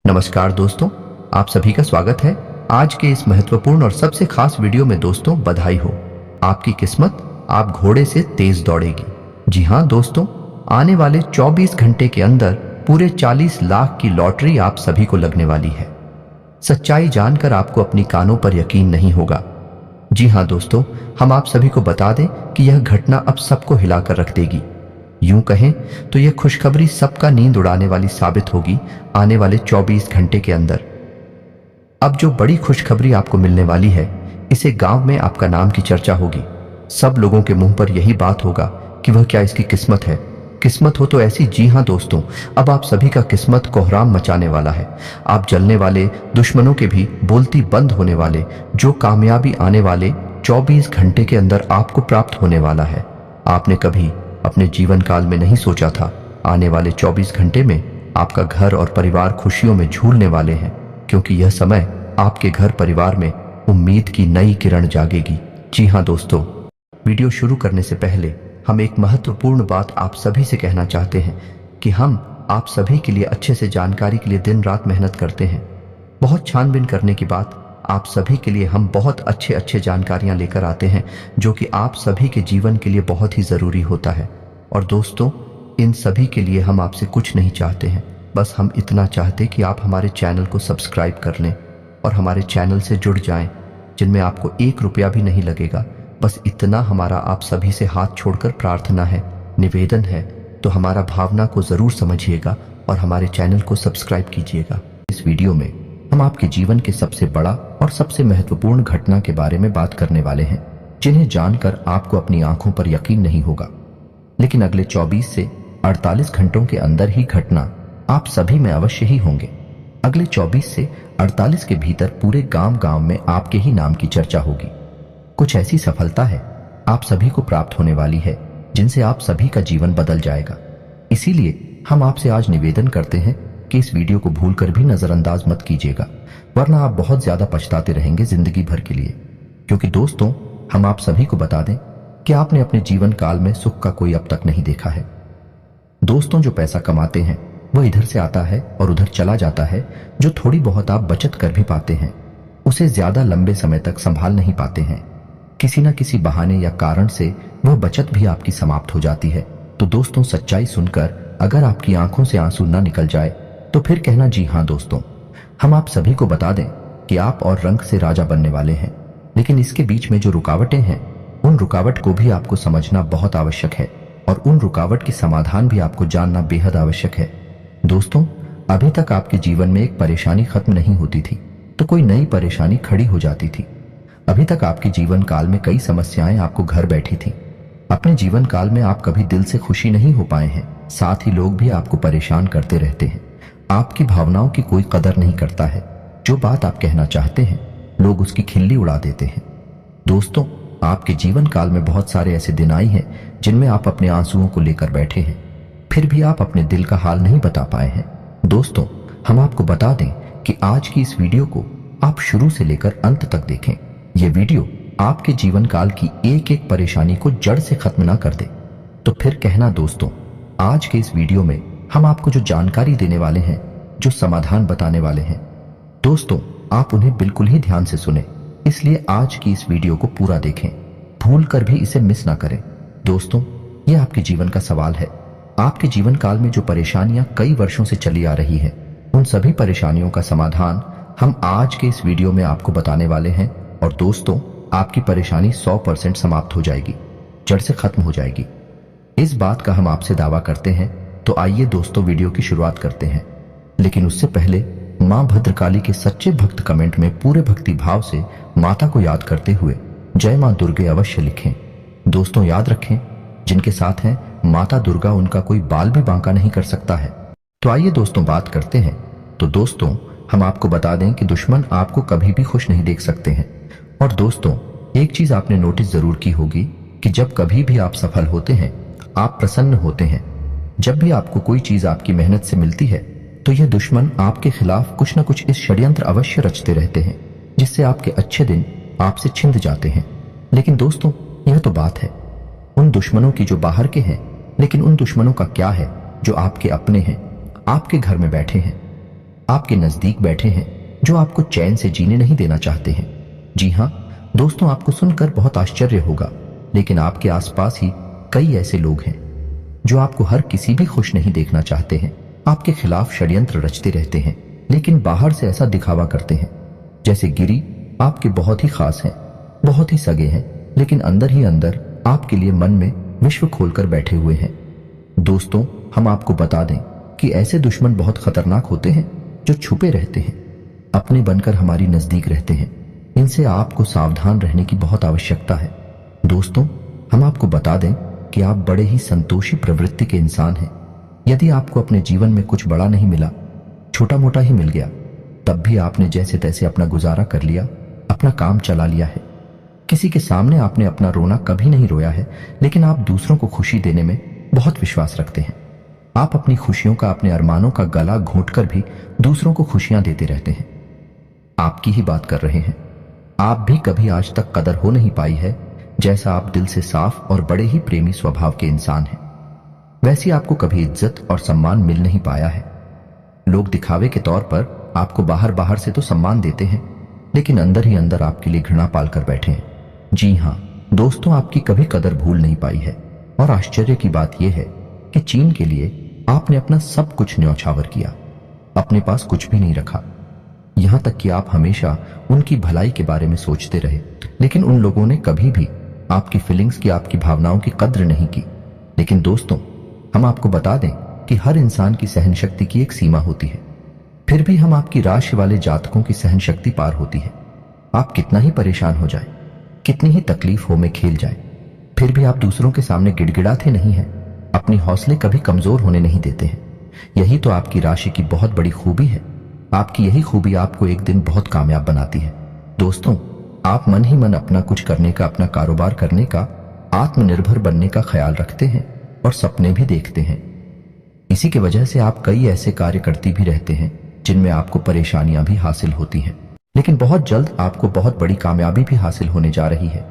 नमस्कार दोस्तों, आप सभी का स्वागत है आज के इस महत्वपूर्ण और सबसे खास वीडियो में। दोस्तों, बधाई हो, आपकी किस्मत आप घोड़े से तेज दौड़ेगी। जी हाँ दोस्तों, आने वाले 24 घंटे के अंदर पूरे 40 लाख की लॉटरी आप सभी को लगने वाली है। सच्चाई जानकर आपको अपनी कानों पर यकीन नहीं होगा। जी हाँ दोस्तों, हम आप सभी को बता दें कि यह घटना अब सबको हिलाकर रख देगी। यूं कहें तो यह खुशखबरी सबका नींद उड़ाने वाली साबित होगी आने वाले 24 घंटे के अंदर। अब जो बड़ी खुशखबरी आपको मिलने वाली है, इसे गांव में आपका नाम की चर्चा होगी। सब लोगों के मुंह पर यही बात होगा कि वह क्या इसकी किस्मत है। किस्मत हो तो ऐसी। जी हाँ दोस्तों, अब आप सभी का किस्मत कोहराम मचाने वाला है। आप जलने वाले, दुश्मनों के भी बोलती बंद होने वाले, जो कामयाबी आने वाले 24 घंटे के अंदर आपको प्राप्त होने वाला है। आपने कभी अपने जीवन काल में नहीं सोचा था आने वाले 24 घंटे में आपका घर और परिवार खुशियों में झूलने वाले हैं, क्योंकि यह समय आपके घर परिवार में उम्मीद की नई किरण जागेगी। जी हाँ दोस्तों, वीडियो शुरू करने से पहले हम एक महत्वपूर्ण बात आप सभी से कहना चाहते हैं कि हम आप सभी के लिए अच्छे से जानकारी के लिए दिन रात मेहनत करते हैं। बहुत छानबीन करने के बाद आप सभी के लिए हम बहुत अच्छे जानकारियां लेकर आते हैं, जो कि आप सभी के जीवन के लिए बहुत ही ज़रूरी होता है। और दोस्तों, इन सभी के लिए हम आपसे कुछ नहीं चाहते हैं, बस हम इतना चाहते कि आप हमारे चैनल को सब्सक्राइब कर लें और हमारे चैनल से जुड़ जाएं, जिनमें आपको 1 रुपया भी नहीं लगेगा। बस इतना हमारा आप सभी से हाथ छोड़कर प्रार्थना है, निवेदन है। तो हमारा भावना को ज़रूर समझिएगा और हमारे चैनल को सब्सक्राइब कीजिएगा। इस वीडियो में हम आपके जीवन के सबसे बड़ा और सबसे महत्वपूर्ण घटना के बारे में बात करने वाले हैं, जिन्हें जानकर आपको अपनी आंखों पर यकीन नहीं होगा, लेकिन अगले 24 से 48 घंटों के अंदर ही घटना आप सभी में अवश्य ही होंगे। अगले 24 से 48 के भीतर पूरे गांव में आपके ही नाम की चर्चा होगी। कुछ ऐसी सफलता है आप सभी को प्राप्त होने वाली है, जिनसे आप सभी का जीवन बदल जाएगा। इसीलिए हम आपसे आज निवेदन करते हैं कि इस वीडियो को भूलकर भी नजरअंदाज मत कीजिएगा, वरना आप बहुत ज्यादा पछताते रहेंगे जिंदगी भर के लिए। क्योंकि दोस्तों, हम आप सभी को बता दें कि आपने अपने जीवन काल में सुख का कोई अब तक नहीं देखा है। दोस्तों, जो पैसा कमाते हैं वह इधर से आता है और उधर चला जाता है। जो थोड़ी बहुत आप बचत कर भी पाते हैं, उसे ज्यादा लंबे समय तक संभाल नहीं पाते हैं। किसी न किसी बहाने या कारण से वह बचत भी आपकी समाप्त हो जाती है। तो दोस्तों, सच्चाई सुनकर अगर आपकी आंखों से आंसू न निकल जाए तो फिर कहना जी हाँ दोस्तों, हम आप सभी को बता दें कि आप और रंग से राजा बनने वाले हैं। लेकिन इसके बीच में जो रुकावटें हैं, उन रुकावट को भी आपको समझना बहुत आवश्यक है और उन रुकावट की समाधान भी आपको जानना बेहद आवश्यक है। दोस्तों, अभी तक आपके जीवन में एक परेशानी खत्म नहीं होती थी तो कोई नई परेशानी खड़ी हो जाती थी। अभी तक आपके जीवन काल में कई समस्याएं आपको घर बैठी थी। अपने जीवन काल में आप कभी दिल से खुशी नहीं हो पाए हैं। साथ ही लोग भी आपको परेशान करते रहते हैं। आपकी भावनाओं की कोई कदर नहीं करता है। जो बात आप कहना चाहते हैं, लोग उसकी खिल्ली उड़ा देते हैं। दोस्तों, आपके जीवन काल में बहुत सारे ऐसे दिन आए हैं जिनमें आप अपने आंसुओं को लेकर बैठे हैं, फिर भी आप अपने दिल का हाल नहीं बता पाए हैं। दोस्तों, हम आपको बता दें कि आज की इस वीडियो को आप शुरू से लेकर अंत तक देखें। यह वीडियो आपके जीवन काल की एक एक परेशानी को जड़ से खत्म ना कर दे। तो फिर कहना दोस्तों, आज के इस वीडियो में हम आपको जो जानकारी देने वाले हैं, जो समाधान बताने वाले हैं, दोस्तों आप उन्हें बिल्कुल ही ध्यान से सुने। इसलिए आज की इस वीडियो को पूरा देखें, भूल कर भी इसे मिस ना करें। दोस्तों, यह आपके जीवन का सवाल है। आपके जीवन काल में जो परेशानियां कई वर्षों से चली आ रही है, उन सभी परेशानियों का समाधान हम आज के इस वीडियो में आपको बताने वाले हैं। और दोस्तों, आपकी परेशानी 100% समाप्त हो जाएगी, जड़ से खत्म हो जाएगी। इस बात का हम आपसे दावा करते हैं। तो आइए दोस्तों, वीडियो की शुरुआत करते हैं। लेकिन उससे पहले मां भद्रकाली के सच्चे भक्त कमेंट में पूरे भक्ति भाव से माता को याद करते हुए जय मां दुर्गे अवश्य लिखें। दोस्तों, याद रखें, जिनके साथ हैं माता दुर्गा, उनका कोई बाल भी बांका नहीं कर सकता है। तो आइए दोस्तों, बात करते हैं। तो दोस्तों, हम आपको बता दें कि दुश्मन आपको कभी भी खुश नहीं देख सकते हैं। और दोस्तों, एक चीज आपने नोटिस जरूर की होगी कि जब कभी भी आप सफल होते हैं, आप प्रसन्न होते हैं, जब भी आपको कोई चीज आपकी मेहनत से मिलती है, तो यह दुश्मन आपके खिलाफ कुछ न कुछ इस षड्यंत्र अवश्य रचते रहते हैं, जिससे आपके अच्छे दिन आपसे छिंद जाते हैं। लेकिन दोस्तों, यह तो बात है उन दुश्मनों की जो बाहर के हैं, लेकिन उन दुश्मनों का क्या है जो आपके अपने हैं, आपके घर में बैठे हैं। आपके नजदीक बैठे हैं जो आपको चैन से जीने नहीं देना चाहते हैं। जी हाँ दोस्तों, आपको सुनकर बहुत आश्चर्य होगा, लेकिन आपके आसपास ही कई ऐसे लोग हैं जो आपको हर किसी भी खुश नहीं देखना चाहते हैं, आपके खिलाफ षड्यंत्र रचते रहते हैं, लेकिन बाहर से ऐसा दिखावा करते हैं जैसे गिरी आपके बहुत ही खास हैं, बहुत ही सगे हैं, लेकिन अंदर ही अंदर आपके लिए मन में विश्व खोलकर बैठे हुए हैं। दोस्तों, हम आपको बता दें कि ऐसे दुश्मन बहुत खतरनाक होते हैं जो छुपे रहते हैं, अपने बनकर हमारी नजदीक रहते हैं। इनसे आपको सावधान रहने की बहुत आवश्यकता है। दोस्तों, हम आपको बता दें कि आप बड़े ही संतोषी प्रवृत्ति के इंसान हैं। यदि आपको अपने जीवन में कुछ बड़ा नहीं मिला, छोटा मोटा ही मिल गया, तब भी आपने जैसे तैसे अपना गुजारा कर लिया, अपना काम चला लिया है। किसी के सामने आपने अपना रोना कभी नहीं रोया है, लेकिन आप दूसरों को खुशी देने में बहुत विश्वास रखते हैं। आप अपनी खुशियों का, अपने अरमानों का गला घोंटकर भी दूसरों को खुशियां देते रहते हैं। आपकी ही बात कर रहे हैं। आप भी कभी आज तक कदर हो नहीं पाई है, जैसा आप दिल से साफ और बड़े ही प्रेमी स्वभाव के इंसान हैं, वैसी आपको कभी इज्जत और सम्मान मिल नहीं पाया है। लोग दिखावे के तौर पर आपको बाहर बाहर से तो सम्मान देते हैं, लेकिन अंदर ही अंदर आपके लिए घृणा पालकर बैठे हैं। जी हाँ दोस्तों, आपकी कभी कदर भूल नहीं पाई है। और आश्चर्य की बात यह है कि चीन के लिए आपने अपना सब कुछ न्यौछावर किया, अपने पास कुछ भी नहीं रखा। यहां तक कि आप हमेशा उनकी भलाई के बारे में सोचते रहे, लेकिन उन लोगों ने कभी भी आपकी फीलिंग्स की, आपकी भावनाओं की कद्र नहीं की। लेकिन दोस्तों, हम आपको बता दें कि हर इंसान की सहन शक्ति की एक सीमा होती है। फिर भी हम आपकी राशि वाले जातकों की सहन शक्ति पार होती है। आप कितना ही परेशान हो जाए, कितनी ही तकलीफों में खेल जाए, फिर भी आप दूसरों के सामने गिड़गिड़ाते नहीं हैं, अपनी हौसले कभी कमजोर होने नहीं देते हैं। यही तो आपकी राशि की बहुत बड़ी खूबी है। आपकी यही खूबी आपको एक दिन बहुत कामयाब बनाती है। दोस्तों, आप मन ही मन अपना कुछ करने का, अपना कारोबार करने का, आत्मनिर्भर बनने का ख्याल रखते हैं और सपने भी देखते हैं। इसी की वजह से आप कई ऐसे कार्य करती भी रहते हैं जिनमें आपको परेशानियां भी हासिल होती हैं, लेकिन बहुत जल्द आपको बहुत बड़ी कामयाबी भी हासिल होने जा रही है।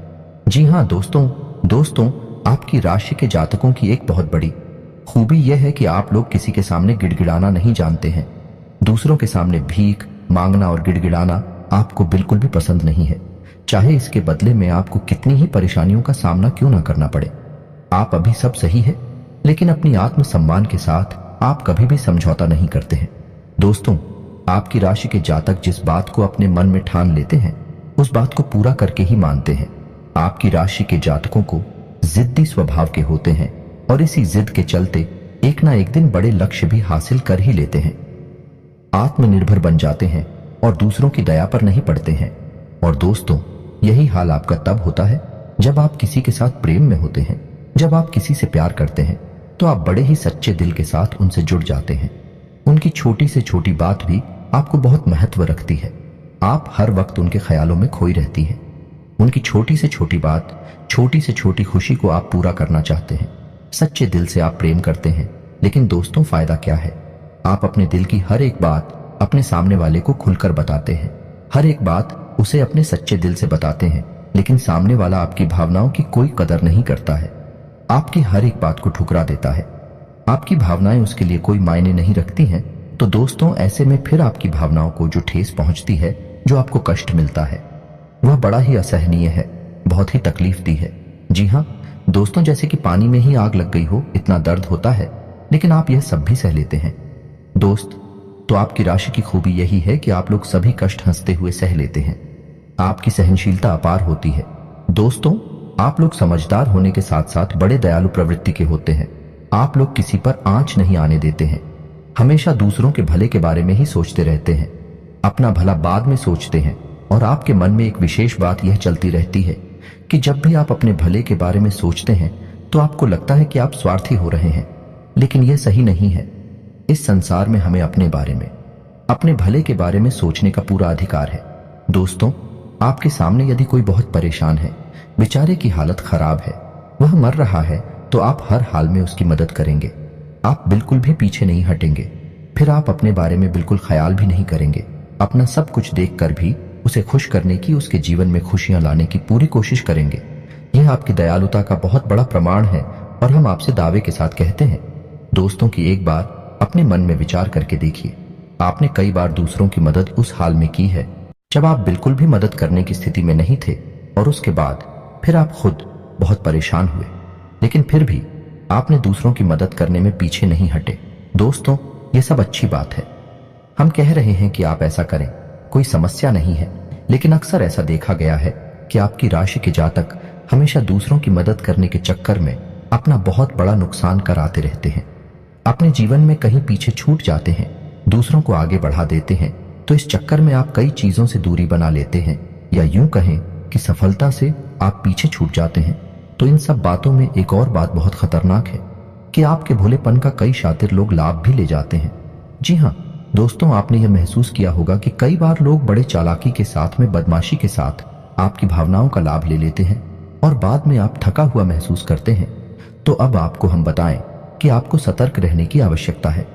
जी हाँ दोस्तों, आपकी राशि के जातकों की एक बहुत बड़ी खूबी यह है कि आप लोग किसी के सामने गिड़गिड़ाना नहीं जानते हैं। दूसरों के सामने भीख मांगना और गिड़गिड़ाना आपको बिल्कुल भी पसंद नहीं है, चाहे इसके बदले में आपको कितनी ही परेशानियों का सामना क्यों ना करना पड़े। आप अभी सब सही है, लेकिन अपनी आत्मसम्मान के साथ आप कभी भी समझौता नहीं करते हैं। दोस्तों, आपकी राशि के जातक जिस बात को अपने मन में ठान लेते हैं, उस बात को पूरा करके ही मानते हैं। आपकी राशि के जातकों को जिद्दी स्वभाव के होते हैं और इसी जिद के चलते एक ना एक दिन बड़े लक्ष्य भी हासिल कर ही लेते हैं। आत्मनिर्भर बन जाते हैं और दूसरों की दया पर नहीं पड़ते हैं। और दोस्तों, यही हाल आपका तब होता है जब आप किसी के साथ प्रेम में होते हैं। जब आप किसी से प्यार करते हैं तो आप बड़े ही सच्चे दिल के साथ उनसे जुड़ जाते हैं। उनकी छोटी से छोटी बात भी आपको बहुत महत्व रखती है। आप हर वक्त उनके ख्यालों में खोई रहती हैं। उनकी छोटी से छोटी बात, छोटी से छोटी खुशी को आप पूरा करना चाहते हैं। सच्चे दिल से आप प्रेम करते हैं, लेकिन दोस्तों फायदा क्या है? आप अपने दिल की हर एक बात अपने सामने वाले को खुलकर बताते हैं। हर एक बात उसे अपने सच्चे दिल से बताते हैं, लेकिन सामने वाला आपकी भावनाओं की कोई कदर नहीं करता है। आपकी हर एक बात को ठुकरा देता है। आपकी भावनाएं उसके लिए कोई मायने नहीं रखती हैं। तो दोस्तों, ऐसे में फिर आपकी भावनाओं को जो ठेस पहुंचती है, जो आपको कष्ट मिलता है, वह बड़ा ही असहनीय है, बहुत ही तकलीफ दी है। जी हाँ दोस्तों, जैसे कि पानी में ही आग लग गई हो, इतना दर्द होता है, लेकिन आप यह सब भी सह लेते हैं। दोस्त, तो आपकी राशि की खूबी यही है कि आप लोग सभी कष्ट हंसते हुए सह लेते हैं। आपकी सहनशीलता अपार होती है। दोस्तों, आप लोग समझदार होने के साथ साथ बड़े दयालु प्रवृत्ति के होते हैं। आप लोग किसी पर आंच नहीं आने देते हैं। हमेशा दूसरों के भले के बारे में ही सोचते रहते हैं, अपना भला बाद में सोचते हैं। और आपके मन में एक विशेष बात यह चलती रहती है कि जब भी आप अपने भले के बारे में सोचते हैं तो आपको लगता है कि आप स्वार्थी हो रहे हैं, लेकिन यह सही नहीं है। इस संसार में हमें अपने बारे में, अपने भले के बारे में सोचने का पूरा अधिकार है। दोस्तों, आपके सामने यदि कोई बहुत परेशान है, बेचारे की हालत खराब है, वह मर रहा है, तो आप हर हाल में उसकी मदद करेंगे। आप बिल्कुल भी पीछे नहीं हटेंगे। फिर आप अपने बारे में बिल्कुल ख्याल भी नहीं करेंगे। अपना सब कुछ देखकर भी उसे खुश करने की, उसके जीवन में खुशियां लाने की पूरी कोशिश करेंगे। यह आपकी दयालुता का बहुत बड़ा प्रमाण है और हम आपसे दावे के साथ कहते हैं। दोस्तों की एक बार अपने मन में विचार करके देखिए आपने कई बार दूसरों की मदद उस हाल में की है जब आप बिल्कुल भी मदद करने की स्थिति में नहीं थे, और उसके बाद फिर आप खुद बहुत परेशान हुए, लेकिन फिर भी आपने दूसरों की मदद करने में पीछे नहीं हटे। दोस्तों, ये सब अच्छी बात है। हम कह रहे हैं कि आप ऐसा करें, कोई समस्या नहीं है, लेकिन अक्सर ऐसा देखा गया है कि आपकी राशि के जातक हमेशा दूसरों की मदद करने के चक्कर में अपना बहुत बड़ा नुकसान कराते रहते हैं। अपने जीवन में कहीं पीछे छूट जाते हैं, दूसरों को आगे बढ़ा देते हैं, तो इस चक्कर में आप कई चीजों से दूरी बना लेते हैं, या यूं कहें कि सफलता से आप पीछे छूट जाते हैं। तो इन सब बातों में एक और बात बहुत खतरनाक है कि आपके भोलेपन का कई शातिर लोग लाभ भी ले जाते हैं। जी हाँ दोस्तों, आपने यह महसूस किया होगा कि कई बार लोग बड़े चालाकी के साथ में, बदमाशी के साथ आपकी भावनाओं का लाभ ले लेते हैं और बाद में आप थका हुआ महसूस करते हैं। तो अब आपको हम बताएं कि आपको सतर्क रहने की आवश्यकता है।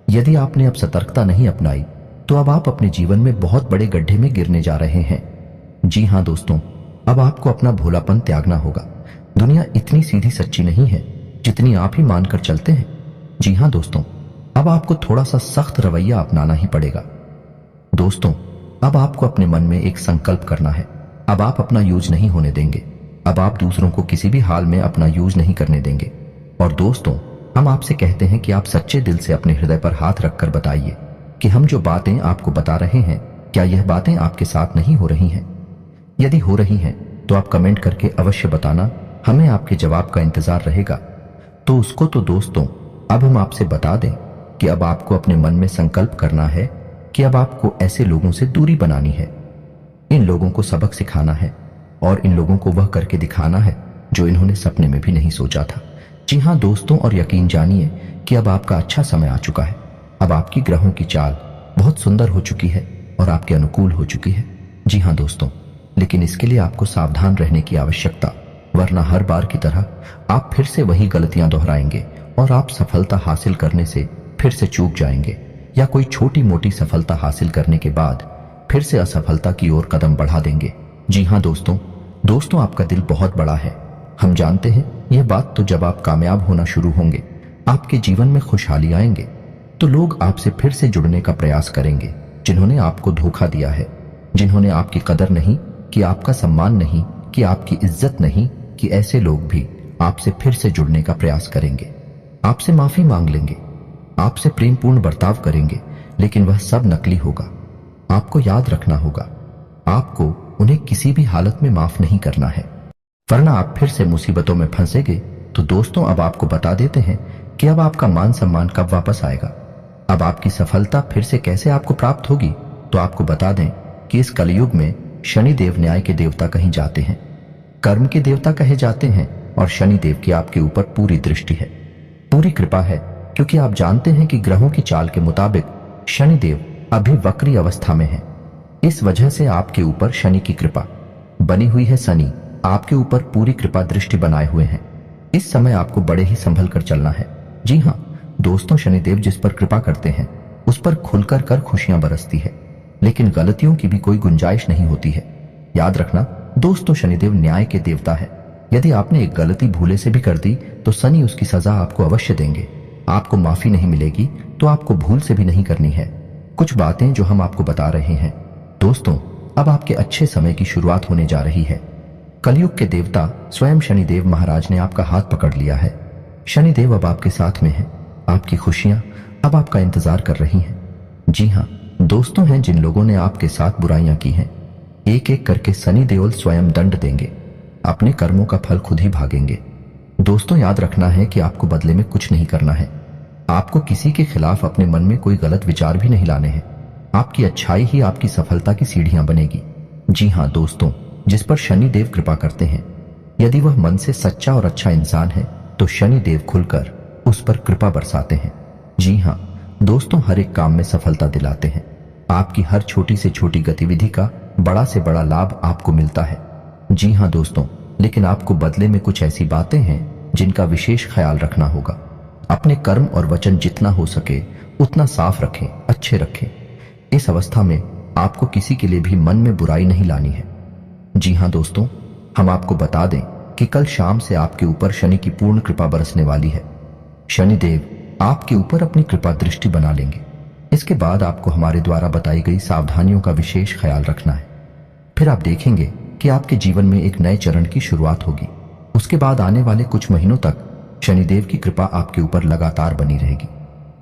यदि आपने अब सतर्कता नहीं अपनाई तो अब आप अपने जीवन में बहुत बड़े गड्ढे में गिरने जा रहे हैं। जी हाँ दोस्तों, अब आपको अपना भोलापन त्यागना होगा। दुनिया इतनी सीधी सच्ची नहीं है जितनी आप ही मानकर चलते हैं। जी हाँ दोस्तों, अब आपको थोड़ा सा सख्त रवैया अपनाना ही पड़ेगा। दोस्तों, अब आपको अपने मन में एक संकल्प करना है। अब आप अपना यूज नहीं होने देंगे। अब आप दूसरों को किसी भी हाल में अपना यूज नहीं करने देंगे। और दोस्तों, हम आपसे कहते हैं कि आप सच्चे दिल से अपने हृदय पर हाथ रखकर बताइए कि हम जो बातें आपको बता रहे हैं, क्या यह बातें आपके साथ नहीं हो रही हैं? यदि हो रही हैं तो आप कमेंट करके अवश्य बताना, हमें आपके जवाब का इंतजार रहेगा। तो उसको तो दोस्तों, अब हम आपसे बता दें कि अब आपको अपने मन में संकल्प करना है कि अब आपको ऐसे लोगों से दूरी बनानी है। इन लोगों को सबक सिखाना है और इन लोगों को वह करके दिखाना है जो इन्होंने सपने में भी नहीं सोचा था। जी हाँ दोस्तों, और यकीन जानिए कि अब आपका अच्छा समय आ चुका है। अब आपकी ग्रहों की चाल बहुत सुंदर हो चुकी है और आपके अनुकूल हो चुकी है। जी हाँ दोस्तों, लेकिन इसके लिए आपको सावधान रहने की आवश्यकता, वरना हर बार की तरह आप फिर से वही गलतियां दोहराएंगे और आप सफलता हासिल करने से फिर से चूक जाएंगे, या कोई छोटी मोटी सफलता हासिल करने के बाद फिर से असफलता की ओर कदम बढ़ा देंगे। जी हाँ दोस्तों, आपका दिल बहुत बड़ा है। हम जानते हैं यह बात। तो जब आप कामयाब होना शुरू होंगे, आपके जीवन में खुशहाली आएंगे, तो लोग आपसे फिर से जुड़ने का प्रयास करेंगे। जिन्होंने आपको धोखा दिया है, जिन्होंने आपकी कदर नहीं कि, आपका सम्मान नहीं कि, आपकी इज्जत नहीं कि, ऐसे लोग भी आपसे फिर से जुड़ने का प्रयास करेंगे, आपसे माफी मांग लेंगे, आपसे प्रेमपूर्ण बर्ताव करेंगे, लेकिन वह सब नकली होगा। आपको याद रखना होगा, आपको उन्हें किसी भी हालत में माफ नहीं करना है, वरना आप फिर से मुसीबतों में फंसेंगे। तो दोस्तों, अब आपको बता देते हैं कि अब आपका मान सम्मान कब वापस आएगा, अब आपकी सफलता फिर से कैसे आपको प्राप्त होगी। तो आपको बता दें कि इस कलयुग में शनिदेव न्याय के देवता कहे जाते हैं, कर्म के देवता कहे जाते हैं, और शनिदेव की आपके ऊपर पूरी दृष्टि है, पूरी कृपा है, क्योंकि आप जानते हैं कि ग्रहों की चाल के मुताबिक शनिदेव अभी वक्री अवस्था में है। इस वजह से आपके ऊपर शनि की कृपा बनी हुई है। शनि आपके ऊपर पूरी कृपा दृष्टि बनाए हुए हैं। इस समय आपको बड़े ही संभल कर चलना है। जी हाँ दोस्तों, शनिदेव जिस पर कृपा करते हैं उस पर खुलकर कर खुशियां बरसती है, लेकिन गलतियों की भी कोई गुंजाइश नहीं होती है। याद रखना दोस्तों, शनिदेव न्याय के देवता है। यदि आपने एक गलती भूले से भी कर दी तो शनि उसकी सजा आपको अवश्य देंगे। आपको माफी नहीं मिलेगी तो आपको भूल से भी नहीं करनी है। कुछ बातें जो हम आपको बता रहे हैं दोस्तों, अब आपके अच्छे समय की शुरुआत होने जा रही है। कलयुग के देवता स्वयं शनिदेव महाराज ने आपका हाथ पकड़ लिया है। शनिदेव अब आपके साथ में है। आपकी खुशियां अब आपका इंतजार कर रही हैं। जी हाँ दोस्तों, हैं जिन लोगों ने आपके साथ बुराइयां की हैं, एक एक करके शनि देवल स्वयं दंड देंगे। अपने कर्मों का फल खुद ही भागेंगे। दोस्तों, याद रखना है कि आपको बदले में कुछ नहीं करना है। आपको किसी के खिलाफ अपने मन में कोई गलत विचार भी नहीं लाने हैं। आपकी अच्छाई ही आपकी सफलता की सीढ़ियां बनेगी। जी हाँ दोस्तों, जिस पर शनि देव कृपा करते हैं, यदि वह मन से सच्चा और अच्छा इंसान है तो शनि देव खुलकर उस पर कृपा बरसाते हैं। जी हाँ दोस्तों, हर एक काम में सफलता दिलाते हैं। आपकी हर छोटी से छोटी गतिविधि का बड़ा से बड़ा लाभ आपको मिलता है। जी हाँ दोस्तों, लेकिन आपको बदले में कुछ ऐसी बातें हैं जिनका विशेष ख्याल रखना होगा। अपने कर्म और वचन जितना हो सके उतना साफ रखें, अच्छे रखें। इस अवस्था में आपको किसी के लिए भी मन में बुराई नहीं लानी है। जी हाँ दोस्तों, हम आपको बता दें कि कल शाम से आपके ऊपर शनि की पूर्ण कृपा बरसने वाली है। शनिदेव आपके ऊपर अपनी कृपा दृष्टि बना लेंगे। इसके बाद आपको हमारे द्वारा बताई गई सावधानियों का विशेष ख्याल रखना है। फिर आप देखेंगे कि आपके जीवन में एक नए चरण की शुरुआत होगी। उसके बाद आने वाले कुछ महीनों तक शनिदेव की कृपा आपके ऊपर लगातार बनी रहेगी।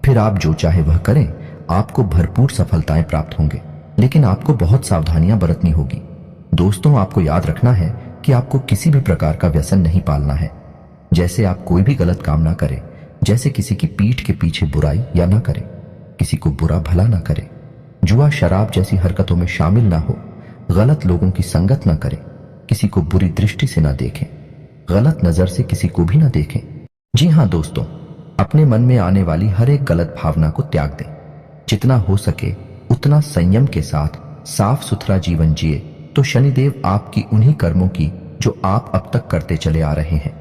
फिर आप जो चाहे वह करें, आपको भरपूर सफलताएं प्राप्त होंगे, लेकिन आपको बहुत सावधानियां बरतनी होगी। दोस्तों, आपको याद रखना है कि आपको किसी भी प्रकार का व्यसन नहीं पालना है। जैसे आप कोई भी गलत काम ना करें, जैसे किसी की पीठ के पीछे बुराई या ना करें, किसी को बुरा भला ना करें, जुआ शराब जैसी हरकतों में शामिल ना हो, गलत लोगों की संगत ना करें, किसी को बुरी दृष्टि से ना देखें, गलत नजर से किसी को भी ना देखें। जी हाँ दोस्तों, अपने मन में आने वाली हर एक गलत भावना को त्याग दें। जितना हो सके उतना संयम के साथ साफ सुथरा जीवन जिए तो शनिदेव आपकी उन्हीं कर्मों की जो आप अब तक करते चले आ रहे हैं,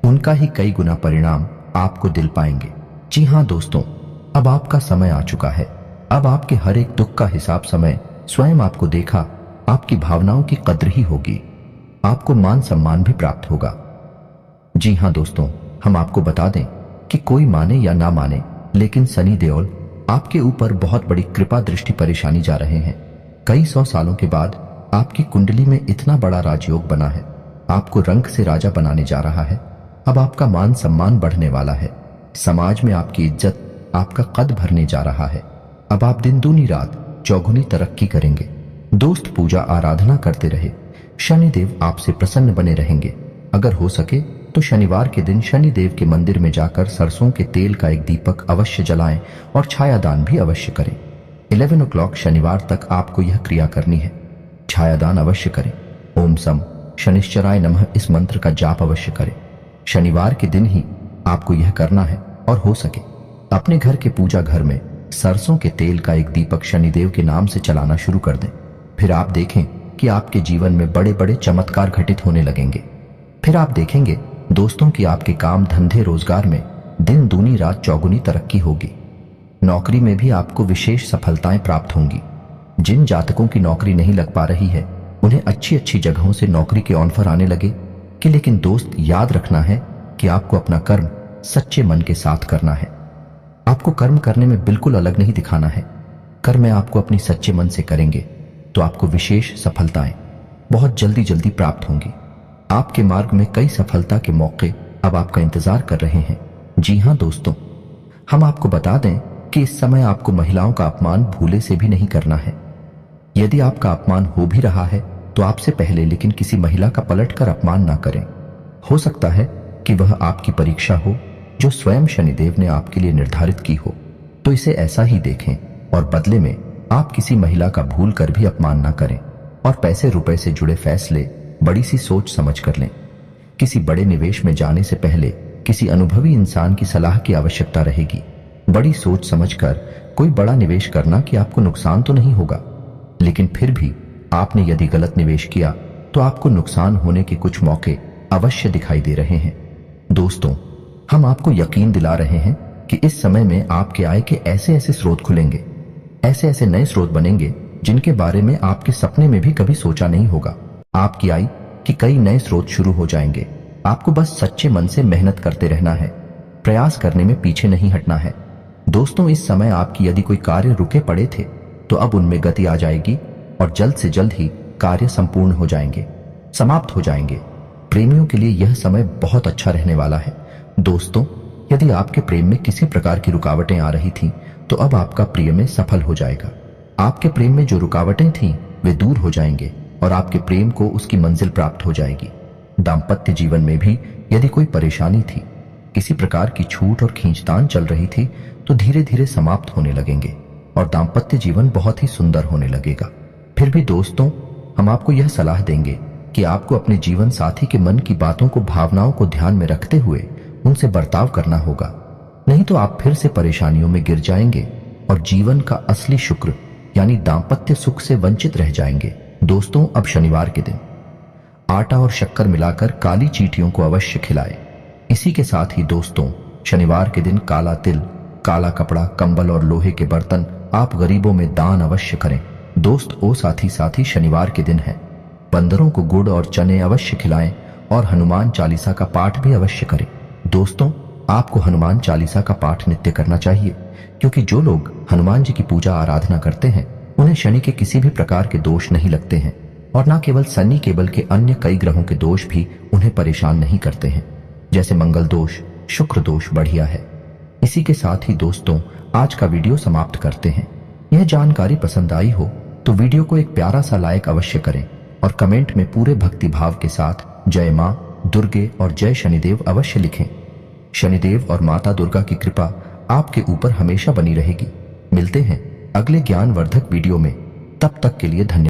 उनका ही कई गुना परिणाम आपको दिल पाएंगे। जी हाँ दोस्तों, अब आपका समय आ चुका है। अब आपके हर एक दुख का हिसाब समय स्वयं आपको देखा, आपकी भावनाओं की कद्र ही होगी, आपको मान सम्मान भी प्राप्त होगा। जी हाँ दोस्तों, हम आपको बता दें कि कोई माने या ना माने, लेकिन सनी देओल आपके ऊपर बहुत बड़ी कृपा दृष्टि परेशानी जा रहे हैं। कई 100 सालों के बाद आपकी कुंडली में इतना बड़ा राजयोग बना है, आपको रंग से राजा बनाने जा रहा है। अब आपका मान सम्मान बढ़ने वाला है, समाज में आपकी इज्जत, आपका कद भरने जा रहा है। अब आप दिन दूनी रात चौगुनी तरक्की करेंगे। दोस्त, पूजा आराधना करते रहे, शनिदेव आपसे प्रसन्न बने रहेंगे। अगर हो सके तो शनिवार के दिन शनिदेव के मंदिर में जाकर सरसों के तेल का एक दीपक अवश्य जलाएं और छायादान भी अवश्य करें। 11 o'clock शनिवार तक आपको यह क्रिया करनी है। छायादान अवश्य करें। ओम सम शनिश्चराय नमः इस मंत्र का जाप अवश्य करें। शनिवार के दिन ही आपको यह करना है। और हो सके अपने घर के पूजा घर में सरसों के तेल का एक दीपक शनिदेव के नाम से चलाना शुरू कर दें। फिर आप देखें कि आपके जीवन में बड़े बड़े चमत्कार घटित होने लगेंगे। फिर आप देखेंगे दोस्तों कि आपके काम धंधे रोजगार में दिन दूनी रात चौगुनी तरक्की होगी। नौकरी में भी आपको विशेष सफलताएं प्राप्त होंगी। जिन जातकों की नौकरी नहीं लग पा रही है, उन्हें अच्छी अच्छी जगहों से नौकरी के ऑफर आने लगे कि लेकिन दोस्त, याद रखना है कि आपको अपना कर्म सच्चे मन के साथ करना है। आपको कर्म करने में बिल्कुल अलग नहीं दिखाना है। कर्म आपको अपनी सच्चे मन से करेंगे तो आपको विशेष सफलताएं बहुत जल्दी जल्दी प्राप्त होंगी। आपके मार्ग में कई सफलता के मौके अब आपका इंतजार कर रहे हैं। जी हाँ दोस्तों, हम आपको बता दें कि इस समय आपको महिलाओं का अपमान भूले से भी नहीं करना है। यदि आपका अपमान हो भी रहा है तो आपसे पहले लेकिन किसी महिला का पलटकर अपमान ना करें। हो सकता है कि वह आपकी परीक्षा हो जो स्वयं शनिदेव ने आपके लिए निर्धारित की हो, तो इसे ऐसा ही देखें और बदले में आप किसी महिला का भूल कर भी अपमान ना करें और पैसे रुपए से जुड़े फैसले बड़ी सी सोच समझ कर लें। किसी बड़े निवेश में जाने से पहले किसी अनुभवी इंसान की सलाह की आवश्यकता रहेगी। बड़ी सोच समझकर कोई बड़ा निवेश करना कि आपको नुकसान तो नहीं होगा, लेकिन फिर भी आपने यदि गलत निवेश किया तो आपको नुकसान होने के कुछ मौके अवश्य दिखाई दे रहे हैं। दोस्तों, हम आपको यकीन दिला रहे हैं कि इस समय में आपके आय के ऐसे ऐसे स्रोत खुलेंगे, ऐसे ऐसे नए स्रोत बनेंगे जिनके बारे में आपके सपने में भी कभी सोचा नहीं होगा। आपकी आय के कई नए स्रोत शुरू हो जाएंगे। आपको बस सच्चे मन से मेहनत करते रहना है, प्रयास करने में पीछे नहीं हटना है। दोस्तों, इस समय आपकी यदि कोई कार्य रुके पड़े थे तो अब उनमें गति आ जाएगी और जल्द से जल्द ही कार्य संपूर्ण हो जाएंगे, समाप्त हो जाएंगे। प्रेमियों के लिए यह समय बहुत अच्छा रहने वाला है। दोस्तों, यदि आपके प्रेम में किसी प्रकार की रुकावटें आ रही थीं, तो अब आपका प्रिय में सफल हो जाएगा। आपके प्रेम में जो रुकावटें थीं वे दूर हो जाएंगे और आपके प्रेम को उसकी मंजिल प्राप्त हो जाएगी। दाम्पत्य जीवन में भी यदि कोई परेशानी थी, किसी प्रकार की छूट और खींचतान चल रही थी, तो धीरे धीरे समाप्त होने लगेंगे और दाम्पत्य जीवन बहुत ही सुंदर होने लगेगा। फिर भी दोस्तों, हम आपको यह सलाह देंगे कि आपको अपने जीवन साथी के मन की बातों को, भावनाओं को ध्यान में रखते हुए उनसे बर्ताव करना होगा, नहीं तो आप फिर से परेशानियों में गिर जाएंगे और जीवन का असली शुक्र यानी दाम्पत्य सुख से वंचित रह जाएंगे। दोस्तों, अब शनिवार के दिन आटा और शक्कर मिलाकर काली चींटियों को अवश्य खिलाएं। इसी के साथ ही दोस्तों, शनिवार के दिन काला तिल, काला कपड़ा, कंबल और लोहे के बर्तन आप गरीबों में दान अवश्य करें। दोस्त ओ साथी शनिवार के दिन है, बंदरों को गुड़ और चने अवश्य खिलाएं और हनुमान चालीसा का पाठ भी अवश्य करें। दोस्तों, आपको हनुमान चालीसा का पाठ नित्य करना चाहिए। क्योंकि जो लोग हनुमान जी की पूजा आराधना करते हैं उन्हें शनि के किसी भी प्रकार के दोष नहीं लगते हैं, और न केवल शनि केवल के अन्य कई ग्रहों के दोष भी उन्हें परेशान नहीं करते हैं, जैसे मंगल दोष, शुक्र दोष बढ़िया है। इसी के साथ ही दोस्तों आज का वीडियो समाप्त करते हैं। यह जानकारी पसंद आई हो तो वीडियो को एक प्यारा सा लाइक अवश्य करें और कमेंट में पूरे भक्ति भाव के साथ जय मां दुर्गे और जय शनिदेव अवश्य लिखें। शनिदेव और माता दुर्गा की कृपा आपके ऊपर हमेशा बनी रहेगी। मिलते हैं अगले ज्ञानवर्धक वीडियो में, तब तक के लिए धन्यवाद।